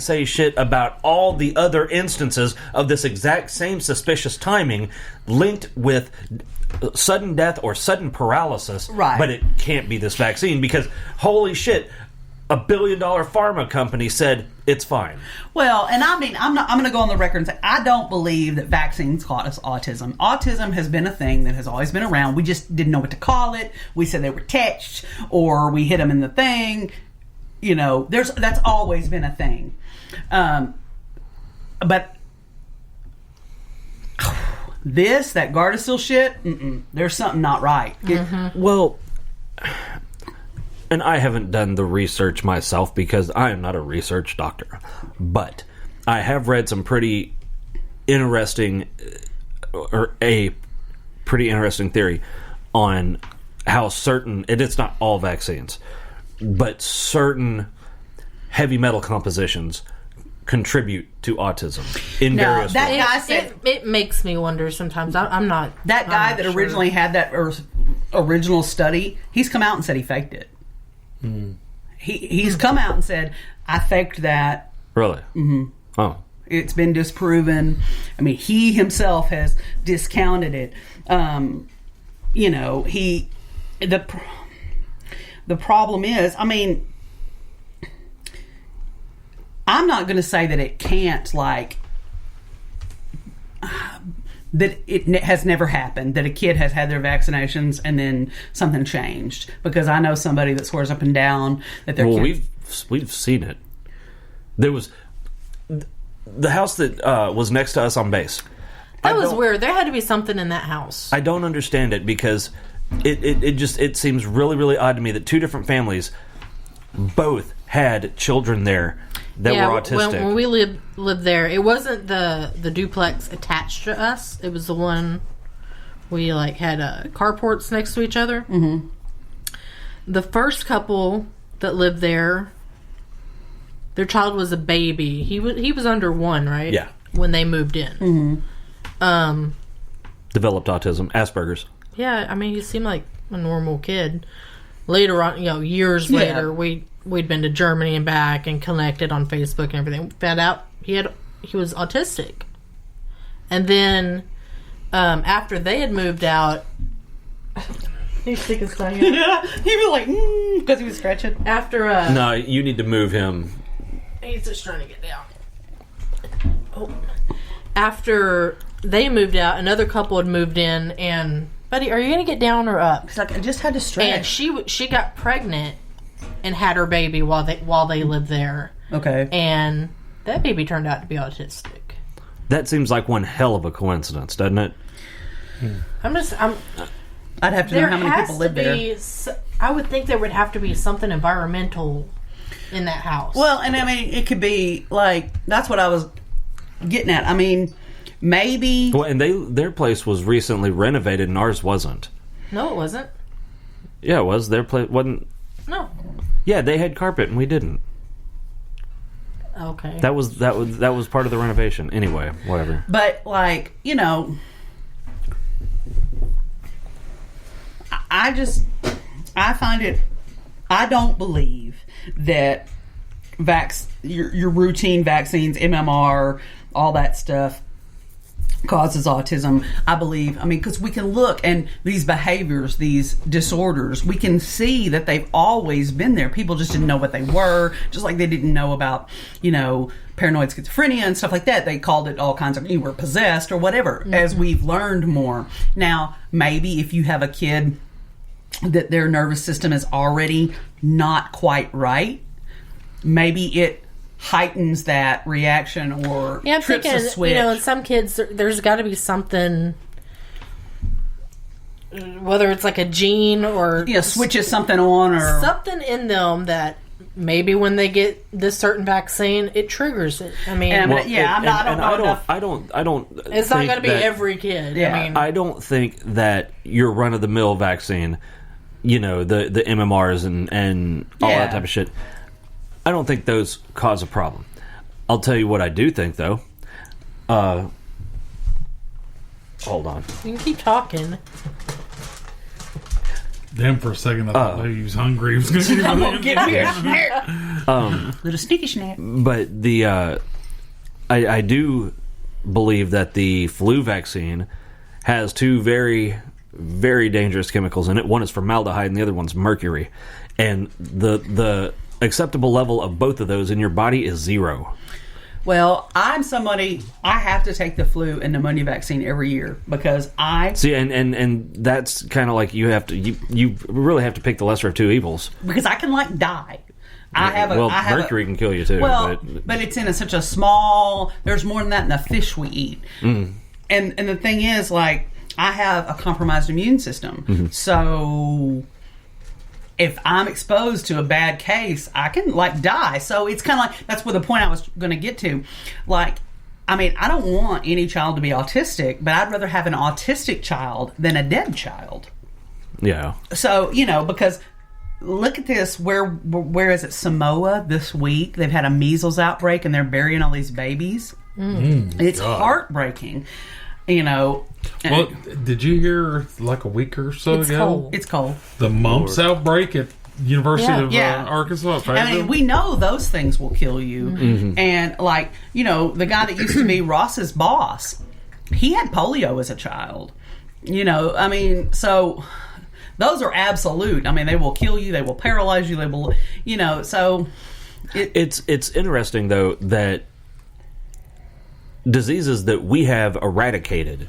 say shit about all the other instances of this exact same suspicious timing linked with sudden death or sudden paralysis. Right. But it can't be this vaccine because, holy shit, a $1 billion pharma company said it's fine. Well, and I mean, I'm going to go on the record and say I don't believe that vaccines cause autism. Autism has been a thing that has always been around. We just didn't know what to call it. We said they were touched, or we hit them in the thing. You know, that's always been a thing. But that Gardasil shit, there's something not right. Well, and I haven't done the research myself because I am not a research doctor, but I have read some pretty interesting, or a pretty interesting theory on how certain, and it's not all vaccines, but certain heavy metal compositions contribute to autism in various ways. Guy said, it makes me wonder sometimes. I'm not... That guy that originally had that original study, he's come out and said he faked it. He's come out and said, I faked that. Really? Mm-hmm. Oh. It's been disproven. I mean, he himself has discounted it. You know, the problem is, I mean, I'm not going to say that it can't, like, that it has never happened, that a kid has had their vaccinations and then something changed. Because I know somebody that swears up and down that their kids... we've seen it. There was... The house that was next to us on base. That was weird. There had to be something in that house. I don't understand it because it seems really, really odd to me that two different families both had children there that were autistic. When we lived there, it wasn't the duplex attached to us. It was the one we had carports next to each other. Mm-hmm. The first couple that lived there, their child was a baby. He was under 1, right? Yeah. When they moved in. Mm-hmm. Developed autism, Asperger's. Yeah, I mean, he seemed like a normal kid. Later on, years later, we'd been to Germany and back and connected on Facebook and everything. Found out he was autistic. And then after they had moved out, he's sick his tongue. Yeah, he was like, because he was stretching. After no, you need to move him. He's just trying to get down. Oh. After they moved out, another couple had moved in, and buddy, are you going to get down or up? He's like, I just had to stretch. And she got pregnant and had her baby while they lived there. Okay. And that baby turned out to be autistic. That seems like one hell of a coincidence, doesn't it? I'd have to know how many people live there. I would think there would have to be something environmental in that house. Well, and I mean, it could be that's what I was getting at. I mean, maybe. Well, and their place was recently renovated, and ours wasn't. No, it wasn't. Yeah, it was. Their place wasn't. No. Yeah, they had carpet, and we didn't. Okay. That was part of the renovation. Anyway, whatever. But I find it. I don't believe that your routine vaccines, MMR, all that stuff causes autism. I believe, because we can look and these behaviors, these disorders, we can see that they've always been there. People just didn't know what they were, just like they didn't know about, paranoid schizophrenia and stuff like that. They called it all kinds of, you were possessed or whatever, mm-hmm. as we've learned more. Now, maybe if you have a kid that their nervous system is already not quite right, maybe it heightens that reaction or trips a switch. In some kids, there's got to be something, whether it's like a gene or switches something on or something in them that maybe when they get this certain vaccine, it triggers it. I mean, I don't. It's not going to be every kid. Yeah. I don't think that your run of the mill vaccine, the MMRs and all that type of shit, I don't think those cause a problem. I'll tell you what I do think, though. Hold on. You can keep talking. Damn, for a second I thought he was hungry. He was going to I'm gonna get me a snack. Little sneaky snack. But the I do believe that the flu vaccine has two very, very dangerous chemicals in it. One is formaldehyde and the other one's mercury. And the acceptable level of both of those in your body is 0. Well, I'm somebody, I have to take the flu and pneumonia vaccine every year because I... See, and that's kind of like you really have to pick the lesser of two evils. Because I can, like, die. Mercury can kill you, too. Well, but it's in such a small... There's more than that in the fish we eat. Mm. And the thing is, like, I have a compromised immune system. Mm-hmm. So... if I'm exposed to a bad case, I can, like, die. So it's kind of like, that's where the point I was going to get to. Like, I mean, I don't want any child to be autistic, but I'd rather have an autistic child than a dead child. Yeah. So, because look at this. Where is it? Samoa this week. They've had a measles outbreak and they're burying all these babies. It's heartbreaking. Well, did you hear like a week or so ago? It's cold. The mumps outbreak at University of Arkansas. I mean, we know those things will kill you. Mm-hmm. And like, the guy that used to be Ross's boss, he had polio as a child. I mean, so those are absolute. I mean, they will kill you. They will paralyze you. They will, so. It's interesting though that diseases that we have eradicated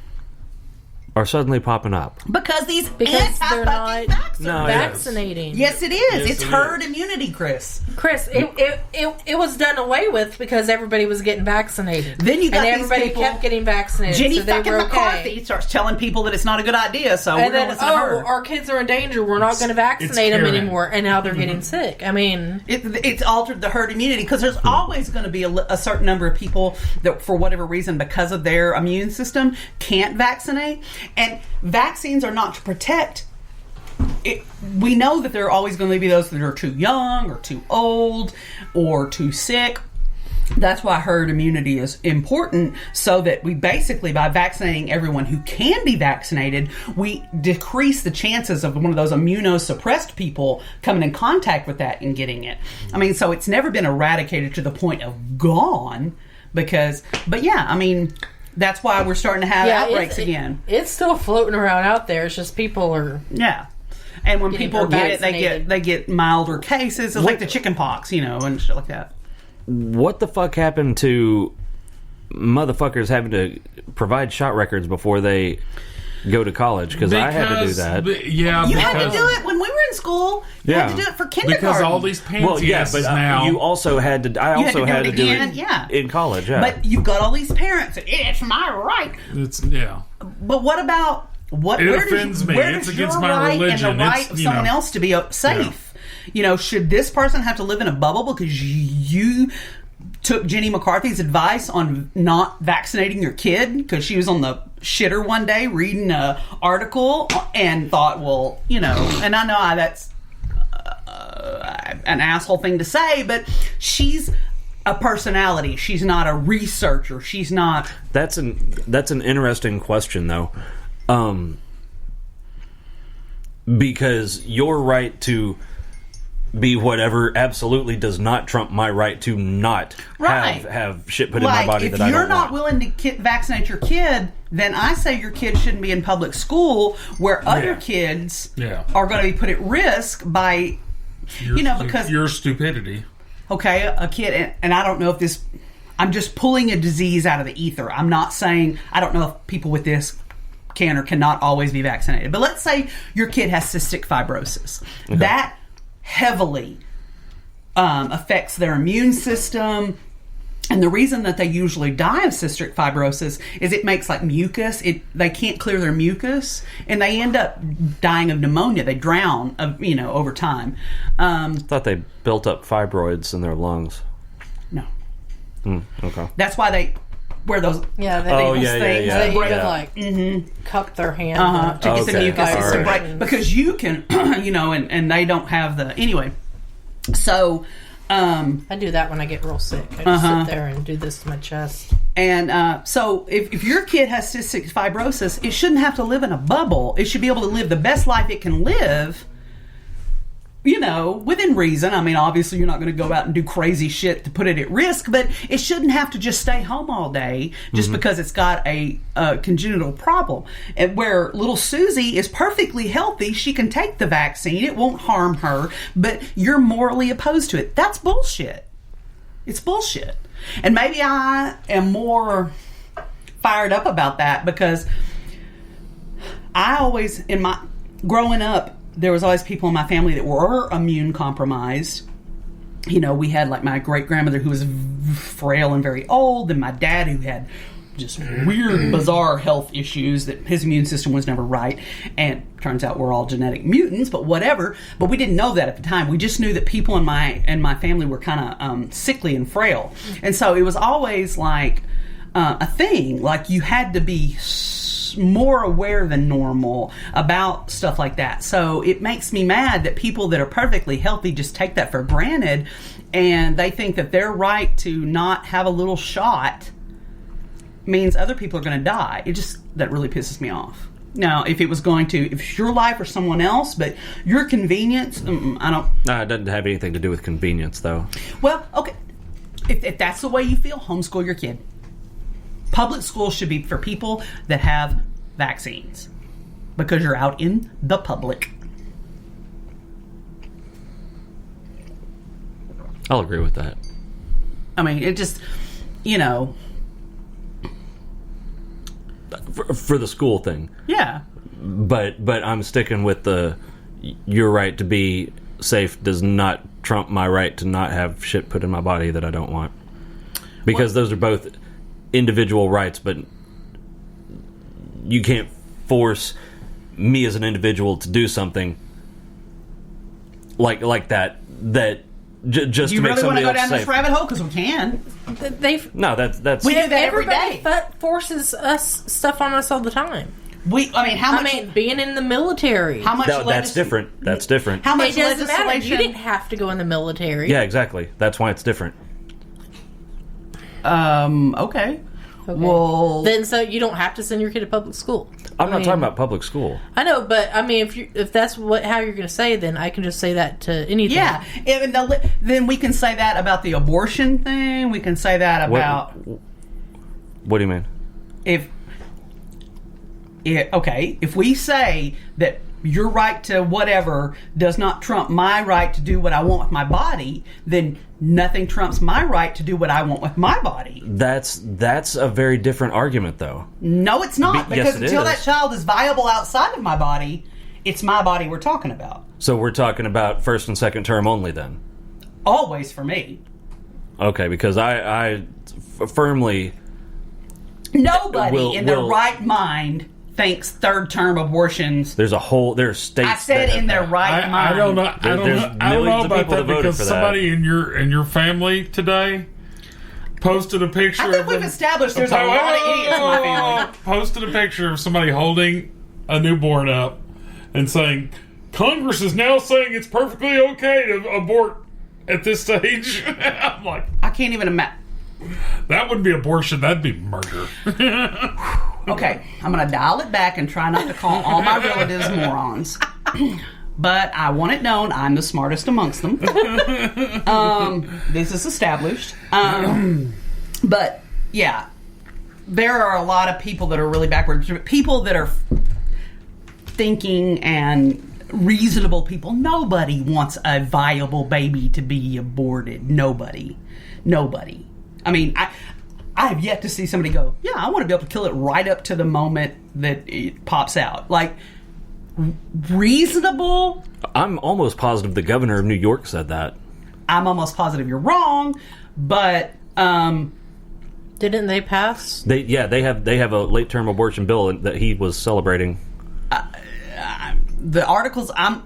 are suddenly popping up because they're not vaccinating. Yes, it is. It's herd immunity, Chris. It was done away with because everybody was getting vaccinated. Then you got everybody people, kept getting vaccinated. Jenny so fucking McCarthy starts telling people that it's not a good idea. So we're going to listen to her. Our kids are in danger. We're not going to vaccinate them anymore, and now they're getting sick. I mean, it's altered the herd immunity because there's always going to be a certain number of people that, for whatever reason, because of their immune system, can't vaccinate. And vaccines are not to protect. We know that there are always going to be those that are too young or too old or too sick. That's why herd immunity is important, so that we basically, by vaccinating everyone who can be vaccinated, we decrease the chances of one of those immunosuppressed people coming in contact with that and getting it. I mean, so it's never been eradicated to the point of gone but yeah, I mean... That's why we're starting to have outbreaks again. It's still floating around out there. It's just people are and when people get it, they get milder cases. It's like the chicken pox, and shit like that. What the fuck happened to motherfuckers having to provide shot records before they go to college? Because I had to do that. You had to do it when we were in school. You had to do it for kindergarten. Because all these pansy asses now. You also had to. I also had to do it in college. Yeah. But you've got all these parents. It's my right. But what about what? It offends me. It's against my religion. And the right of someone else to be safe. Yeah. Should this person have to live in a bubble because you took Jenny McCarthy's advice on not vaccinating your kid because she was on the shitter one day reading an article and thought, and I know that's an asshole thing to say, but she's a personality. She's not a researcher. She's not. That's an interesting question, though, because your right to be whatever absolutely does not trump my right to not have shit put in my body that I don't want. If you're not willing to vaccinate your kid, then I say your kid shouldn't be in public school where other kids are going to be put at risk by, because your stupidity. Okay, a kid, and I don't know if this, I'm just pulling a disease out of the ether. I'm not saying, I don't know if people with this can or cannot always be vaccinated. But let's say your kid has cystic fibrosis. Okay. That heavily affects their immune system, and the reason that they usually die of cystic fibrosis is it makes like mucus. They can't clear their mucus, and they end up dying of pneumonia. They drown, over time. I thought they built up fibroids in their lungs. No. Okay. that's why they wear those things. They even cup their hand to get the mucus right. Because you can, and they don't have the anyway. So I do that when I get real sick. I just sit there and do this to my chest. And so if your kid has cystic fibrosis, it shouldn't have to live in a bubble. It should be able to live the best life it can live within reason. I mean, obviously you're not going to go out and do crazy shit to put it at risk, but it shouldn't have to just stay home all day just because it's got a congenital problem. And where little Susie is perfectly healthy, she can take the vaccine. It won't harm her, but you're morally opposed to it. That's bullshit. It's bullshit. And maybe I am more fired up about that because I always, growing up, there was always people in my family that were immune compromised. We had like my great grandmother who was frail and very old, and my dad who had just weird, bizarre health issues that his immune system was never right. And turns out we're all genetic mutants, but whatever. But we didn't know that at the time. We just knew that people in my family were kind of sickly and frail, and so it was always like a thing. Like you had to be more aware than normal about stuff like that. So it makes me mad that people that are perfectly healthy just take that for granted, and they think that their right to not have a little shot means other people are going to die. That really pisses me off. Now, if it's your life or someone else, but your convenience, I don't. No, it doesn't have anything to do with convenience, though. Well, okay. If that's the way you feel, homeschool your kid. Public school should be for people that have vaccines because you're out in the public. I'll agree with that. I mean, it just, For the school thing. Yeah. But I'm sticking with your right to be safe does not trump my right to not have shit put in my body that I don't want. Because those are both individual rights, but you can't force me as an individual to do something like that just to make somebody else safe. Do you really want to go down this rabbit hole? Because we can. That's we do that every everybody day. Forces us stuff on us all the time. How much? Being in the military. How much? That's different. That's different. How much it doesn't matter. legislation? You didn't have to go in the military. Yeah, exactly. That's why it's different. Okay. Well, then so you don't have to send your kid to public school. I'm not talking about public school. I know, but I mean, if that's how you're going to say, then I can just say that to anything. Yeah, then we can say that about the abortion thing. We can say that about. What do you mean? If we say that your right to whatever does not trump my right to do what I want with my body, then nothing trumps my right to do what I want with my body. That's a very different argument, though. No, it's not. Because yes, until that child is viable outside of my body, it's my body we're talking about. So we're talking about first and second term only, then? Always for me. Okay, because I firmly... Nobody in their right mind thinks third term abortions. There's states. I said in their right mind. I don't know. I don't know about that because somebody in your family today posted a picture. I think we've established there's a lot of idiots in my family. Posted a picture of somebody holding a newborn up and saying, "Congress is now saying it's perfectly okay to abort at this stage." I'm like, I can't even imagine. That wouldn't be abortion. That'd be murder. Okay, I'm going to dial it back and try not to call all my relatives morons. But I want it known I'm the smartest amongst them. This is established. But, yeah, there are a lot of people that are really backwards. People that are thinking and reasonable people. Nobody wants a viable baby to be aborted. Nobody. I mean, I have yet to see somebody go, yeah, I want to be able to kill it right up to the moment that it pops out. Like, reasonable? I'm almost positive the governor of New York said that. I'm almost positive you're wrong, but... Didn't they pass? They have a late-term abortion bill that he was celebrating. The articles, I've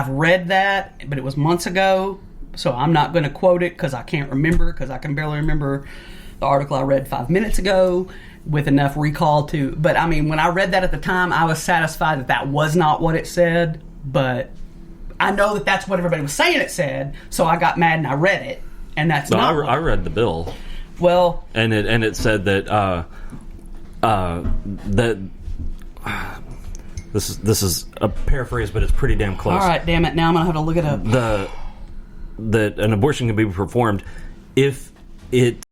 read that, but it was months ago. So I'm not going to quote it because I can't remember, because I can barely remember the article I read 5 minutes ago with enough recall to... But, I mean, when I read that at the time, I was satisfied that was not what it said. But I know that that's what everybody was saying it said, so I got mad and I read it. And that's not... I read the bill. Well... And it said that... This is a paraphrase, but it's pretty damn close. All right, damn it. Now I'm going to have to look it up. That an abortion can be performed if it